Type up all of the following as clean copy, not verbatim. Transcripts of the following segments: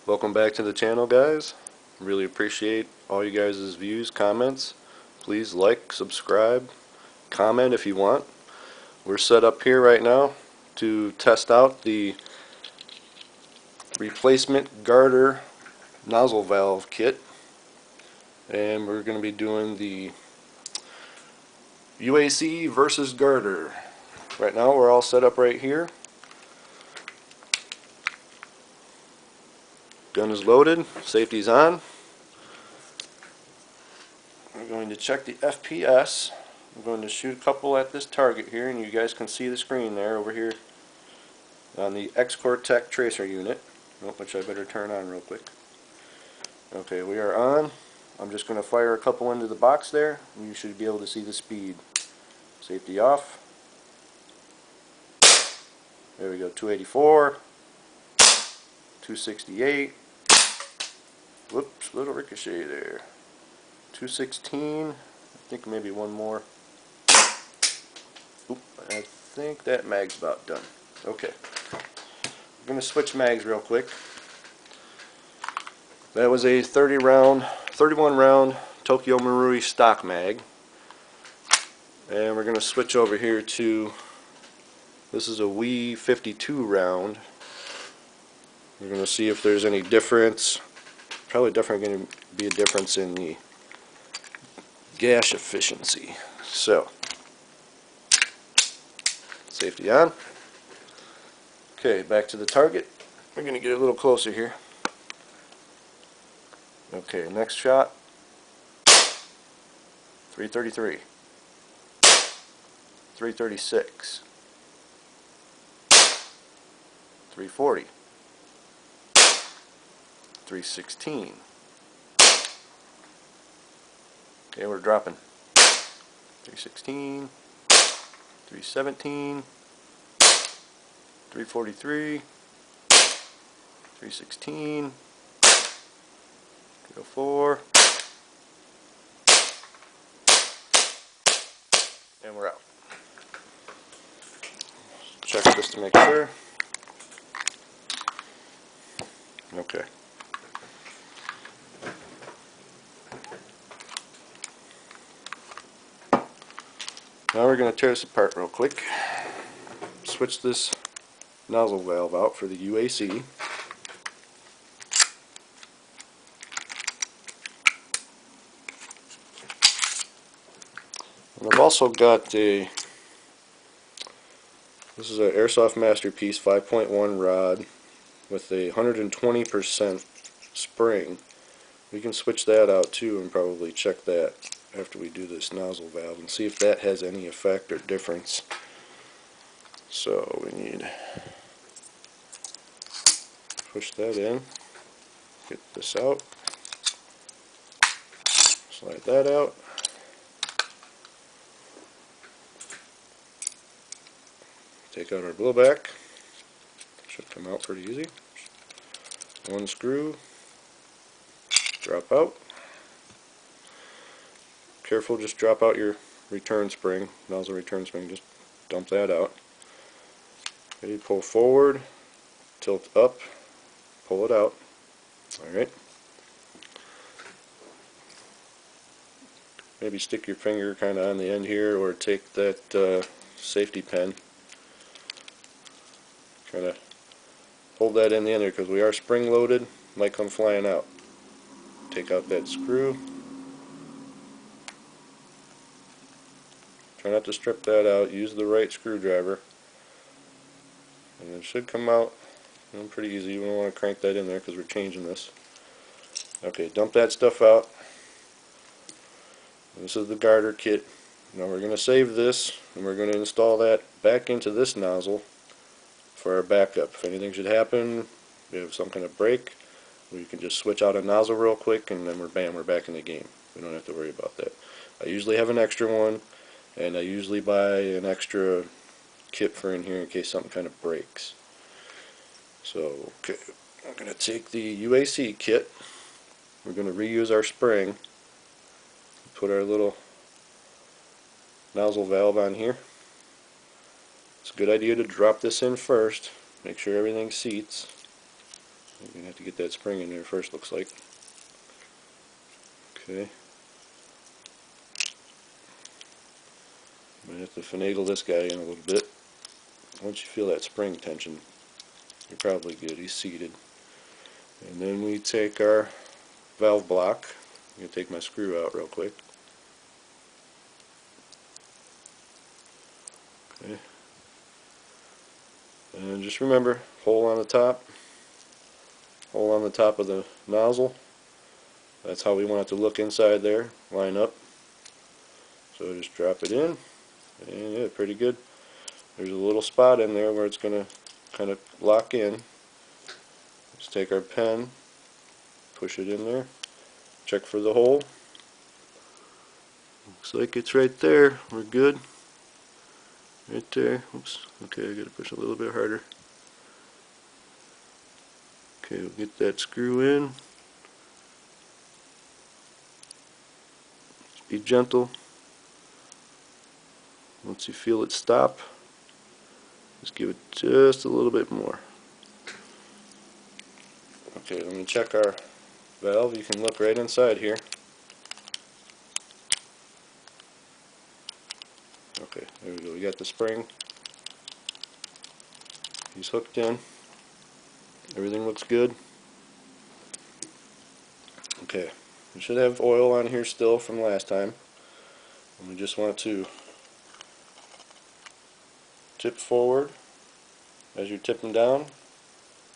Welcome back to the channel, guys. Really appreciate all you guys' views, comments. Please like, subscribe, comment if you want. We're set up here right now to test out the replacement garter nozzle valve kit, and we're going to be doing the UAC versus garter. Right now we're all set up right here. Gun is loaded, safety's on. We're going to check the FPS. I'm going to shoot a couple at this target here, and you guys can see the screen there over here on the X-Cortec tracer unit, which I better turn on real quick. Okay, we are on. I'm just going to fire a couple into the box there, and you should be able to see the speed. Safety off. There we go, 284, 268. Whoops, little ricochet there. 216. I think maybe one more. Oop, I think that mag's about done. Okay. I'm going to switch mags real quick. That was a 31 round Tokyo Marui stock mag. And we're going to switch over here to, this is a Wii 52 round. We're going to see if there's any difference. Probably definitely going to be a difference in the gash efficiency. So, safety on. Okay, back to the target. We're going to get a little closer here. Okay, next shot. 333. 336. 340. 316. Okay, we're dropping. 316. 317. 343. 316. 304. And we're out. Check this to make sure. Okay. Now we're going to tear this apart real quick. Switch this nozzle valve out for the UAC. And I've also got this is an Airsoft Masterpiece 5.1 rod with a 120% spring. We can switch that out too and probably check that after we do this nozzle valve and see if that has any effect or difference. So we need to push that in, get this out, slide that out. Take out our blowback. Should come out pretty easy. One screw, drop out. Careful, just drop out your return spring, nozzle return spring, just dump that out. Ready, pull forward, tilt up, pull it out. Alright. Maybe stick your finger kind of on the end here, or take that safety pin. Kind of hold that in the end there because we are spring loaded, might come flying out. Take out that screw. Try not to strip that out, use the right screwdriver. And it should come out pretty easy. You don't want to crank that in there because we're changing this. Okay, dump that stuff out. This is the garter kit. Now we're going to save this and we're going to install that back into this nozzle for our backup. If anything should happen, we have some kind of break, we can just switch out a nozzle real quick and then we're back in the game. We don't have to worry about that. I usually have an extra one, and I usually buy an extra kit for in here in case something kind of breaks. So, okay, I'm going to take the UAC kit. We're going to reuse our spring. Put our little nozzle valve on here. It's a good idea to drop this in first. Make sure everything seats. You're going to have to get that spring in there first, looks like. Okay. Might have to finagle this guy in a little bit. Once you feel that spring tension, you're probably good. He's seated. And then we take our valve block. I'm going to take my screw out real quick. Okay. And just remember, hole on the top of the nozzle. That's how we want it to look inside there, line up. So just drop it in, and yeah, pretty good. There's a little spot in there where it's going to kind of lock in. Just take our pen, push it in there, check for the hole. Looks like it's right there. We're good. Right there. Oops. Okay, I got to push a little bit harder. Okay, we'll get that screw in. Just be gentle. Once you feel it stop, just give it just a little bit more. Okay, let me check our valve. You can look right inside here. Okay, there we go. We got the spring. He's hooked in. Everything looks good. Okay, we should have oil on here still from last time. And we just want to tip forward. As you're tipping down,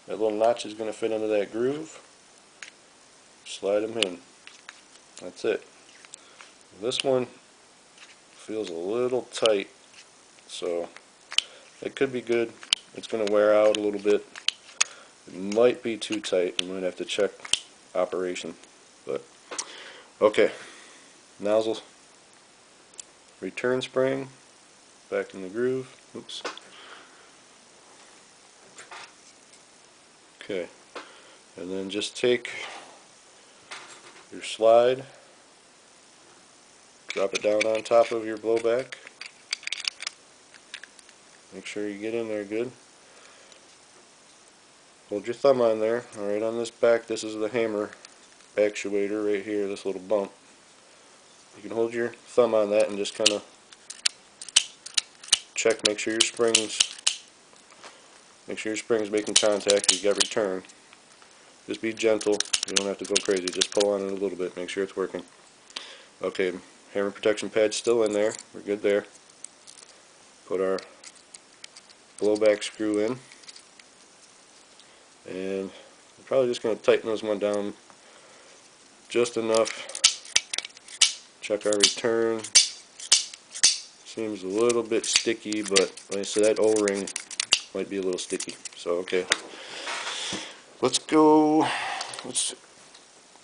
that little notch is going to fit into that groove. Slide them in. That's it. This one feels a little tight, so it could be good. It's going to wear out a little bit. It might be too tight. You might have to check operation. But okay, nozzle return spring back in the groove. Oops. Okay, and then just take your slide, drop it down on top of your blowback. Make sure you get in there good. Hold your thumb on there. Alright, on this back, this is the hammer actuator right here, this little bump. You can hold your thumb on that and just kind of check, make sure your springs making contact. You got return. Just be gentle. You don't have to go crazy. Just pull on it a little bit. Make sure it's working. Okay, hammer protection pad's still in there. We're good there. Put our blowback screw in, and I'm probably just going to tighten this one down just enough. Check our return. Seems a little bit sticky, but like I said, that O-ring might be a little sticky. So okay, let's go. Let's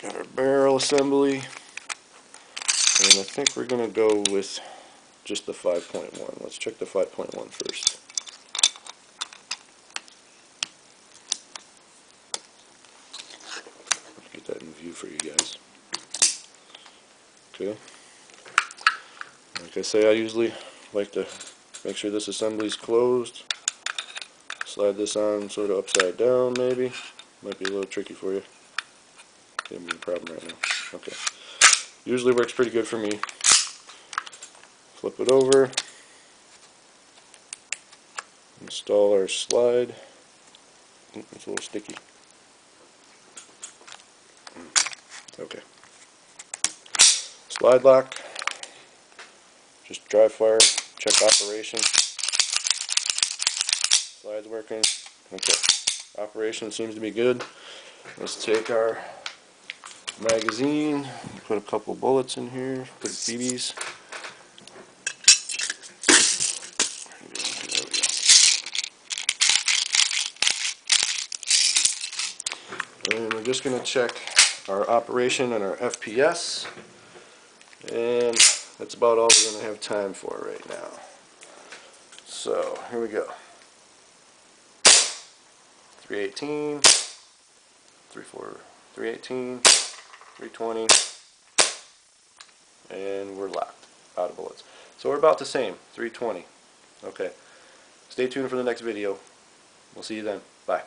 got our barrel assembly, and I think we're going to go with just the 5.1. Let's check the 5.1 first. Get that in view for you guys. Okay. Like I say, I usually like to make sure this assembly's closed. Slide this on sort of upside down, maybe. Might be a little tricky for you. Gonna be a problem right now. Okay. Usually works pretty good for me. Flip it over. Install our slide. It's a little sticky. Okay. Slide lock. Just dry fire. Check operation. Slide's working. Okay. Operation seems to be good. Let's take our magazine. Put a couple bullets in here. Put BBs. And we're just going to check our operation and our FPS, and that's about all we're going to have time for right now. So here we go. 318, 318, 320, and we're locked, out of bullets. So we're about the same, 320. Okay. Stay tuned for the next video. We'll see you then. Bye.